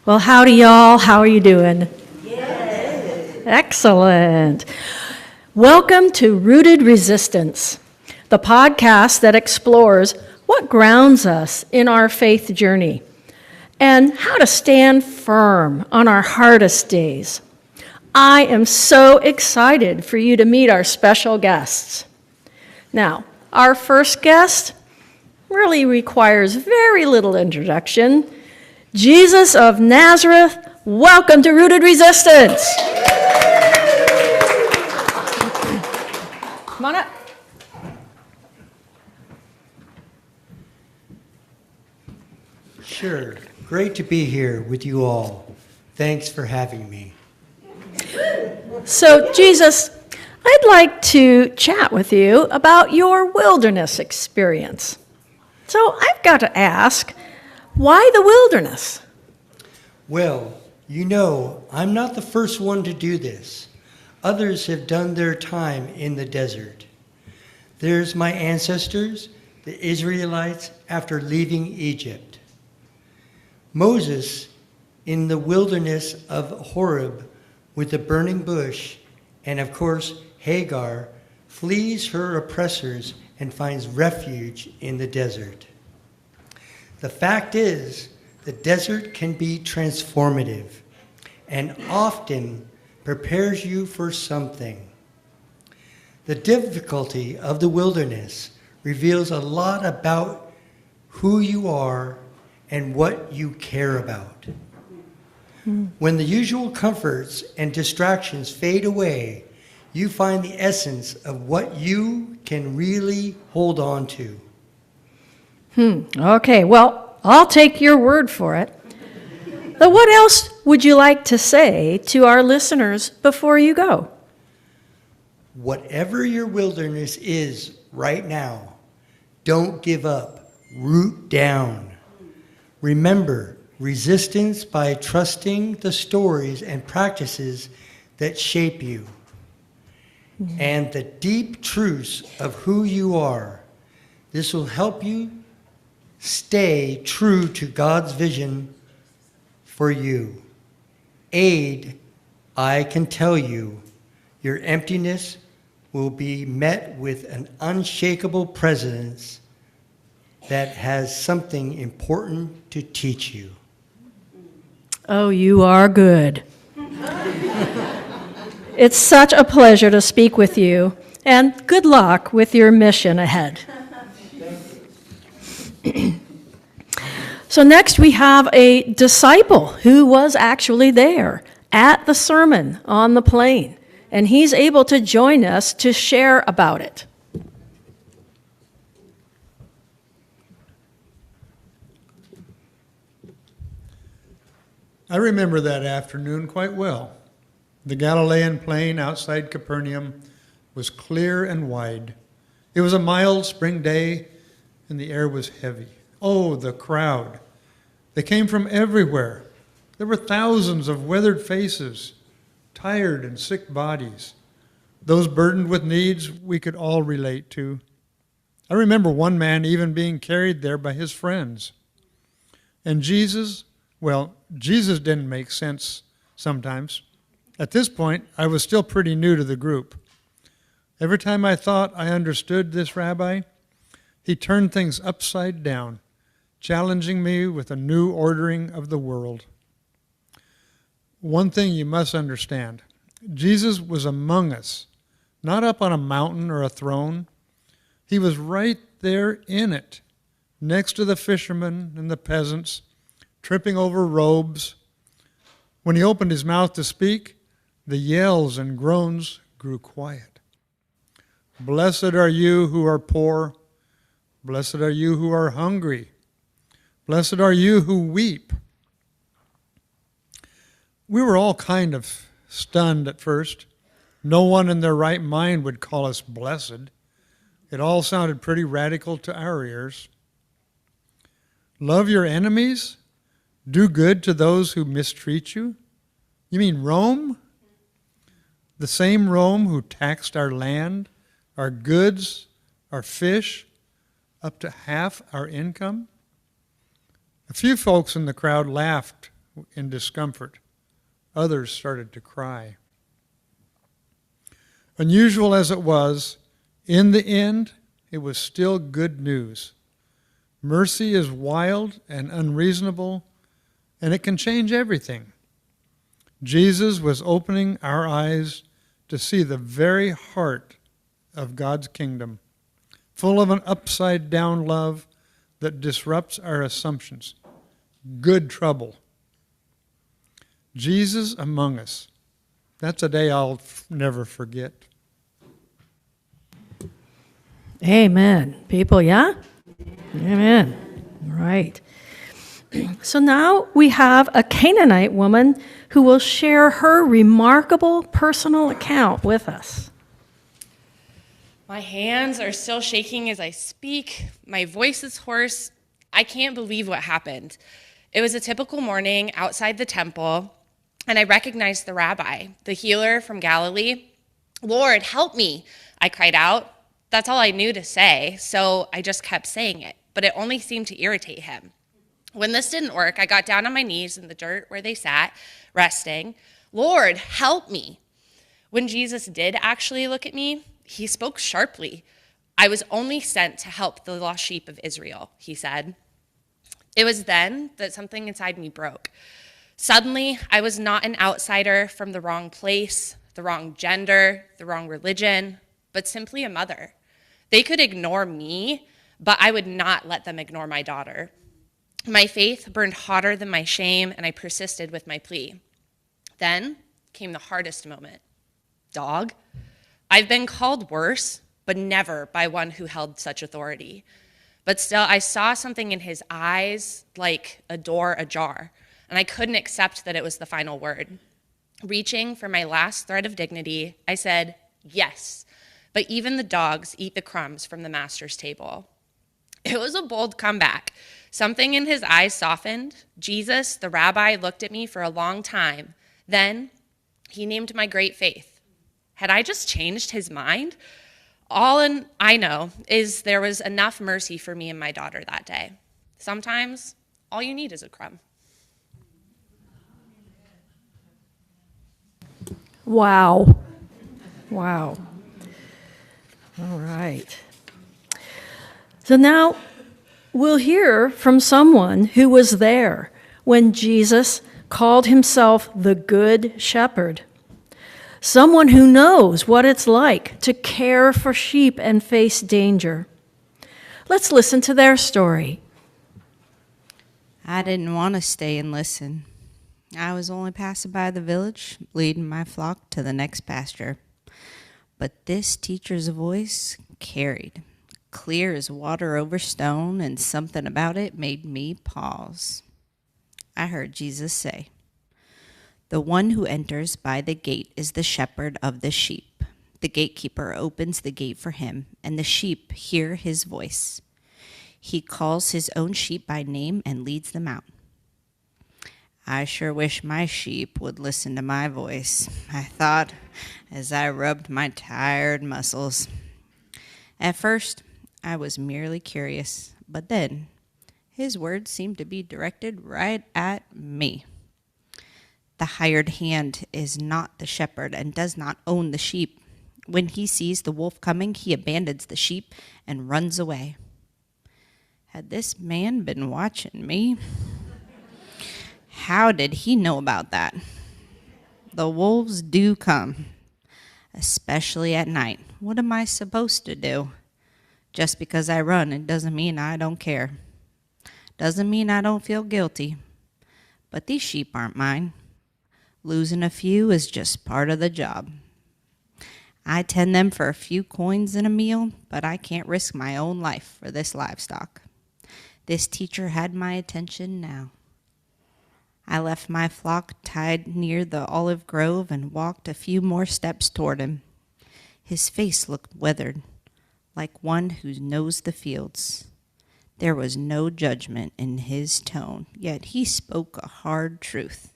Well, howdy, y'all. How are you doing? Yes. Excellent. Welcome to Rooted Resistance, the podcast that explores what grounds us in our faith journey and how to stand firm on our hardest days. I am so excited for you to meet our special guests. Now, our first guest really requires very little introduction. Jesus of Nazareth, welcome to Rooted Resistance. Come on up. Sure. Great to be here with you all. Thanks for having me. So, Jesus, I'd like to chat with you about your wilderness experience. So, I've got to ask, why the wilderness? Well, you know, I'm not the first one to do this. Others have done their time in the desert. There's my ancestors, the Israelites, after leaving Egypt. Moses in the wilderness of Horeb with the burning bush, and of course Hagar, flees her oppressors and finds refuge in the desert. The fact is, the desert can be transformative and often prepares you for something. The difficulty of the wilderness reveals a lot about who you are and what you care about. When the usual comforts and distractions fade away, you find the essence of what you can really hold on to. Okay, well, I'll take your word for it. But what else would you like to say to our listeners before you go? Whatever your wilderness is right now, don't give up. Root down. Remember, resistance by trusting the stories and practices that shape you. And the deep truths of who you are. This will help you stay true to God's vision for you. I can tell you, your emptiness will be met with an unshakable presence that has something important to teach you. Oh, you are good. It's such a pleasure to speak with you, and good luck with your mission ahead. So next we have a disciple who was actually there at the sermon on the plain, and he's able to join us to share about it. I remember that afternoon quite well. The Galilean plain outside Capernaum was clear and wide. It was a mild spring day, and the air was heavy. Oh, the crowd. They came from everywhere. There were thousands of weathered faces, tired and sick bodies, those burdened with needs we could all relate to. I remember one man even being carried there by his friends. And Jesus didn't make sense sometimes. At this point, I was still pretty new to the group. Every time I thought I understood this rabbi, he turned things upside down, challenging me with a new ordering of the world. One thing you must understand, Jesus was among us, not up on a mountain or a throne. He was right there in it, next to the fishermen and the peasants, tripping over robes. When he opened his mouth to speak, the yells and groans grew quiet. Blessed are you who are poor. Blessed are you who are hungry. Blessed are you who weep. We were all kind of stunned at first. No one in their right mind would call us blessed. It all sounded pretty radical to our ears. Love your enemies? Do good to those who mistreat you? You mean Rome? The same Rome who taxed our land, our goods, our fish, up to half our income? A few folks in the crowd laughed in discomfort. Others started to cry. Unusual as it was, in the end, it was still good news. Mercy is wild and unreasonable, and it can change everything. Jesus was opening our eyes to see the very heart of God's kingdom, full of an upside-down love that disrupts our assumptions. Good trouble. Jesus among us. That's a day I'll never forget. Amen. People, yeah? Amen. Right. So now we have a Canaanite woman who will share her remarkable personal account with us. My hands are still shaking as I speak. My voice is hoarse. I can't believe what happened. It was a typical morning outside the temple, and I recognized the rabbi, the healer from Galilee. "Lord, help me," I cried out. That's all I knew to say, so I just kept saying it, but it only seemed to irritate him. When this didn't work, I got down on my knees in the dirt where they sat, resting. "Lord, help me." When Jesus did actually look at me, he spoke sharply. "I was only sent to help the lost sheep of Israel," he said. It was then that something inside me broke. Suddenly, I was not an outsider from the wrong place, the wrong gender, the wrong religion, but simply a mother. They could ignore me, but I would not let them ignore my daughter. My faith burned hotter than my shame, and I persisted with my plea. Then came the hardest moment. Dog? I've been called worse, but never by one who held such authority. But still, I saw something in his eyes, like a door ajar, and I couldn't accept that it was the final word. Reaching for my last thread of dignity, I said, "Yes, but even the dogs eat the crumbs from the master's table." It was a bold comeback. Something in his eyes softened. Jesus, the rabbi, looked at me for a long time. Then he named my great faith. Had I just changed his mind? All I know is there was enough mercy for me and my daughter that day. Sometimes all you need is a crumb. Wow. Wow. All right. So now we'll hear from someone who was there when Jesus called himself the Good Shepherd. Someone who knows what it's like to care for sheep and face danger. Let's listen to their story. I didn't want to stay and listen. I was only passing by the village, leading my flock to the next pasture. But this teacher's voice carried, clear as water over stone, and something about it made me pause. I heard Jesus say, "The one who enters by the gate is the shepherd of the sheep. The gatekeeper opens the gate for him, and the sheep hear his voice. He calls his own sheep by name and leads them out." I sure wish my sheep would listen to my voice, I thought, as I rubbed my tired muscles. At first, I was merely curious, but then his words seemed to be directed right at me. The hired hand is not the shepherd and does not own the sheep. When he sees the wolf coming, he abandons the sheep and runs away. Had this man been watching me? How did he know about that? The wolves do come, especially at night. What am I supposed to do? Just because I run, it doesn't mean I don't care. Doesn't mean I don't feel guilty. But these sheep aren't mine. Losing a few is just part of the job. I tend them for a few coins and a meal, but I can't risk my own life for this livestock. This teacher had my attention now. I left my flock tied near the olive grove and walked a few more steps toward him. His face looked weathered, like one who knows the fields. There was no judgment in his tone, yet he spoke a hard truth.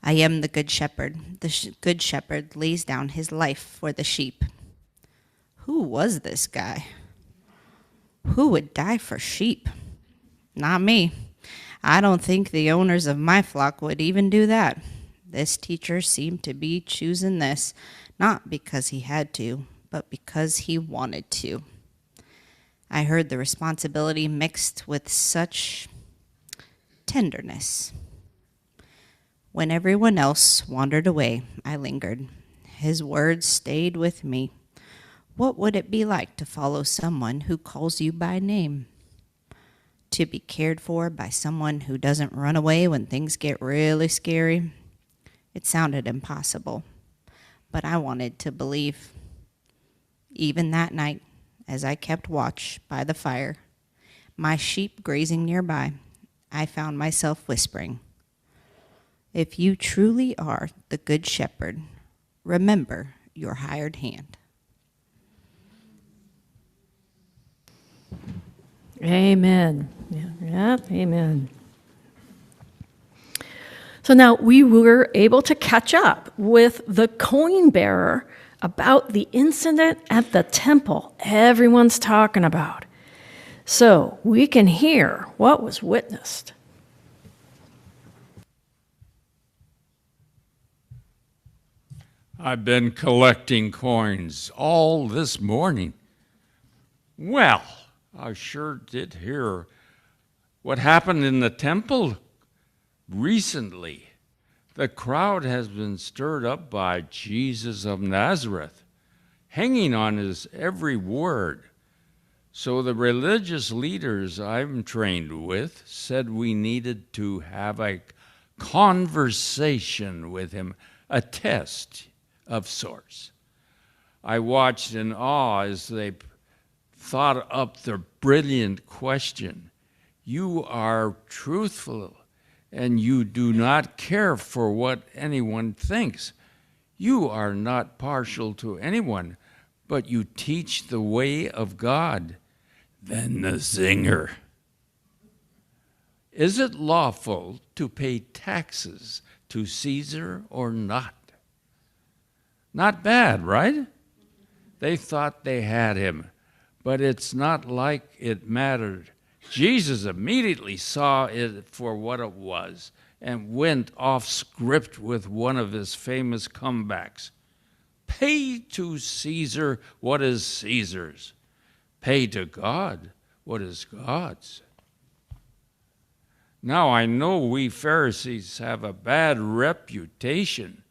I am the good shepherd. The good shepherd lays down his life for the sheep. Who was this guy? Who would die for sheep? Not me. I don't think the owners of my flock would even do that. This teacher seemed to be choosing this, not because he had to, but because he wanted to. I heard the responsibility mixed with such tenderness. When everyone else wandered away, I lingered. His words stayed with me. What would it be like to follow someone who calls you by name? To be cared for by someone who doesn't run away when things get really scary? It sounded impossible, but I wanted to believe. Even that night, as I kept watch by the fire, my sheep grazing nearby, I found myself whispering, "If you truly are the Good Shepherd, remember your hired hand." Amen. Yeah, amen. So now we were able to catch up with the coin bearer about the incident at the temple everyone's talking about. So we can hear what was witnessed. I've been collecting coins all this morning. Well, I sure did hear what happened in the temple recently. The crowd has been stirred up by Jesus of Nazareth, hanging on his every word. So the religious leaders I'm trained with said we needed to have a conversation with him, a test of sorts. I watched in awe as they thought up the brilliant question. You are truthful, and you do not care for what anyone thinks. You are not partial to anyone, but you teach the way of God. Then the zinger. Is it lawful to pay taxes to Caesar or not? Not bad, right? They thought they had him, but it's not like it mattered. Jesus immediately saw it for what it was and went off script with one of his famous comebacks. Pay to Caesar what is Caesar's. Pay to God what is God's. Now I know we Pharisees have a bad reputation.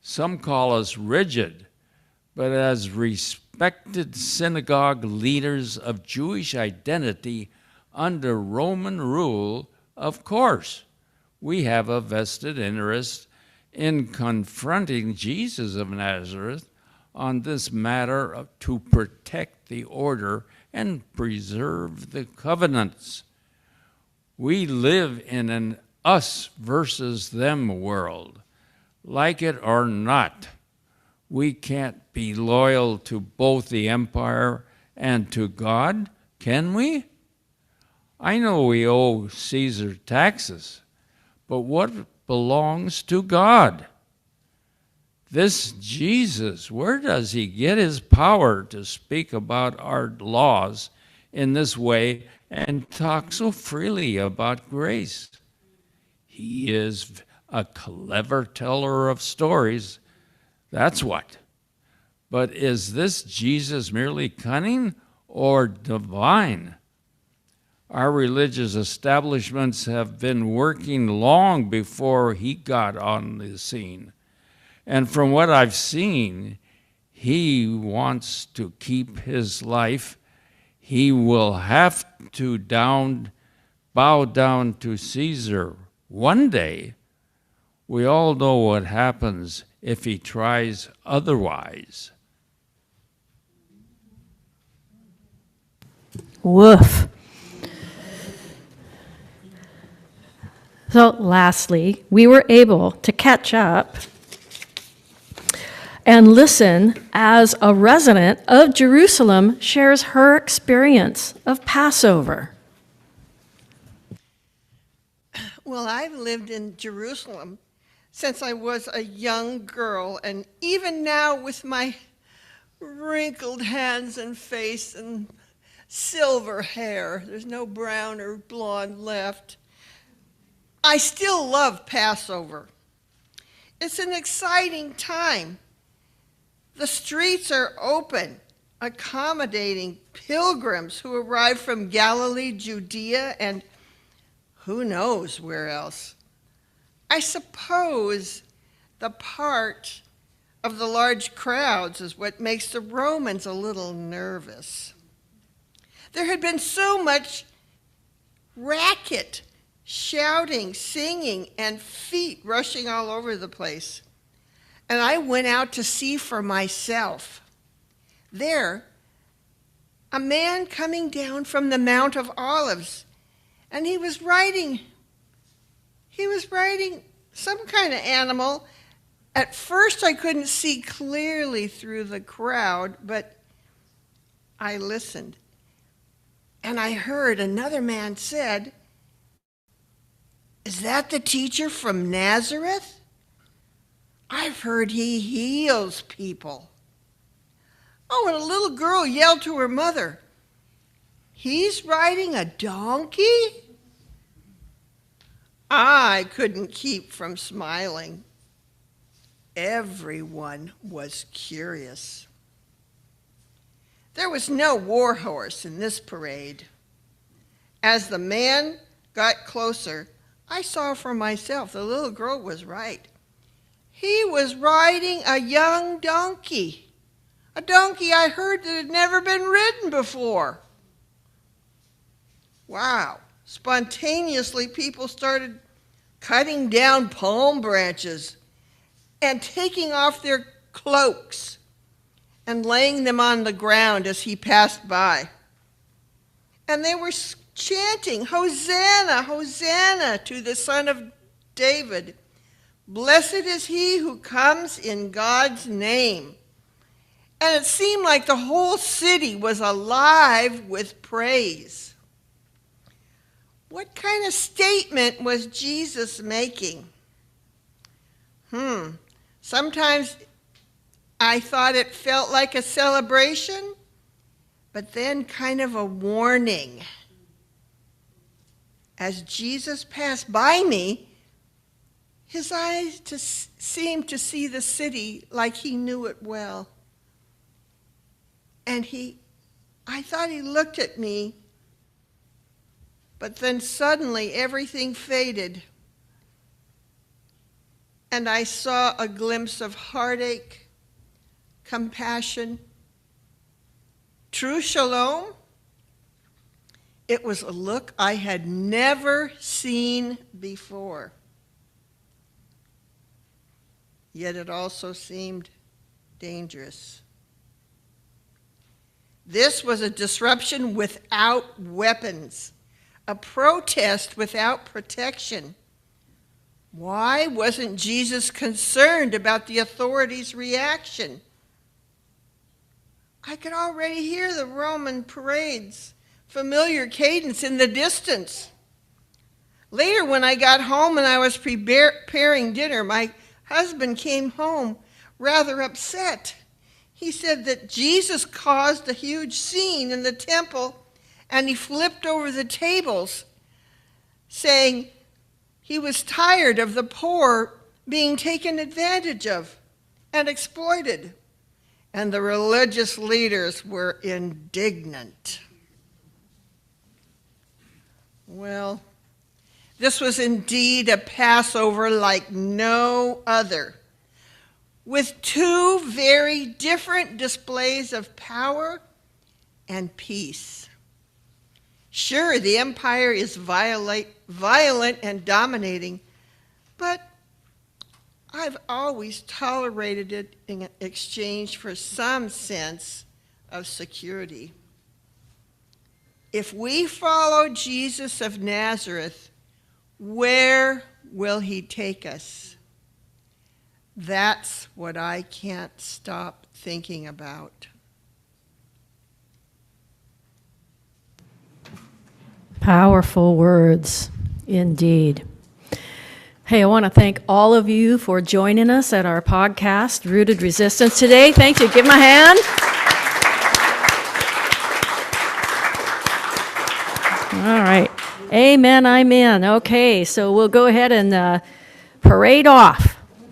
Some call us rigid, but as respected synagogue leaders of Jewish identity under Roman rule, of course, we have a vested interest in confronting Jesus of Nazareth on this matter to protect the order and preserve the covenants. We live in an us versus them world. Like it or not, we can't be loyal to both the empire and to God, can we? I know we owe Caesar taxes, but what belongs to God? This Jesus, where does he get his power to speak about our laws in this way and talk so freely about grace? He is a clever teller of stories, that's what. But is this Jesus merely cunning or divine? Our religious establishments have been working long before he got on the scene. And from what I've seen, he wants to keep his life. He will have to bow down to Caesar one day. We all know what happens if he tries otherwise. Woof. So lastly, we were able to catch up and listen as a resident of Jerusalem shares her experience of Passover. Well, I've lived in Jerusalem since I was a young girl, and even now with my wrinkled hands and face and silver hair, there's no brown or blonde left, I still love Passover. It's an exciting time. The streets are open, accommodating pilgrims who arrive from Galilee, Judea, and who knows where else. I suppose the part of the large crowds is what makes the Romans a little nervous. There had been so much racket, shouting, singing, and feet rushing all over the place. And I went out to see for myself. There, a man coming down from the Mount of Olives, and he was riding some kind of animal. At first I couldn't see clearly through the crowd, but I listened. And I heard another man said, "Is that the teacher from Nazareth? I've heard he heals people." Oh, and a little girl yelled to her mother, "He's riding a donkey?" I couldn't keep from smiling. Everyone was curious. There was no war horse in this parade. As the man got closer, I saw for myself the little girl was right. He was riding a young donkey, a donkey I heard that had never been ridden before. Wow. Spontaneously, people started cutting down palm branches and taking off their cloaks and laying them on the ground as he passed by. And they were chanting, "Hosanna, Hosanna to the Son of David. Blessed is he who comes in God's name." And it seemed like the whole city was alive with praise. What kind of statement was Jesus making? Sometimes I thought it felt like a celebration, but then kind of a warning. As Jesus passed by me, his eyes seemed to see the city like he knew it well. And I thought he looked at me, but then suddenly everything faded. And I saw a glimpse of heartache, compassion, true shalom. It was a look I had never seen before. Yet it also seemed dangerous. This was a disruption without weapons, a protest without protection. Why wasn't Jesus concerned about the authorities' reaction? I could already hear the Roman parade's familiar cadence in the distance. Later, when I got home and I was preparing dinner, my husband came home rather upset. He said that Jesus caused a huge scene in the temple, and he flipped over the tables, saying he was tired of the poor being taken advantage of and exploited. And the religious leaders were indignant. Well, this was indeed a Passover like no other, with two very different displays of power and peace. Sure, the empire is violent and dominating, but I've always tolerated it in exchange for some sense of security. If we follow Jesus of Nazareth, where will he take us? That's what I can't stop thinking about. Powerful words, indeed. Hey, I want to thank all of you for joining us at our podcast, Rooted Resistance, today. Thank you. Give them a hand. All right. Amen, I'm in. Okay, so we'll go ahead and parade off.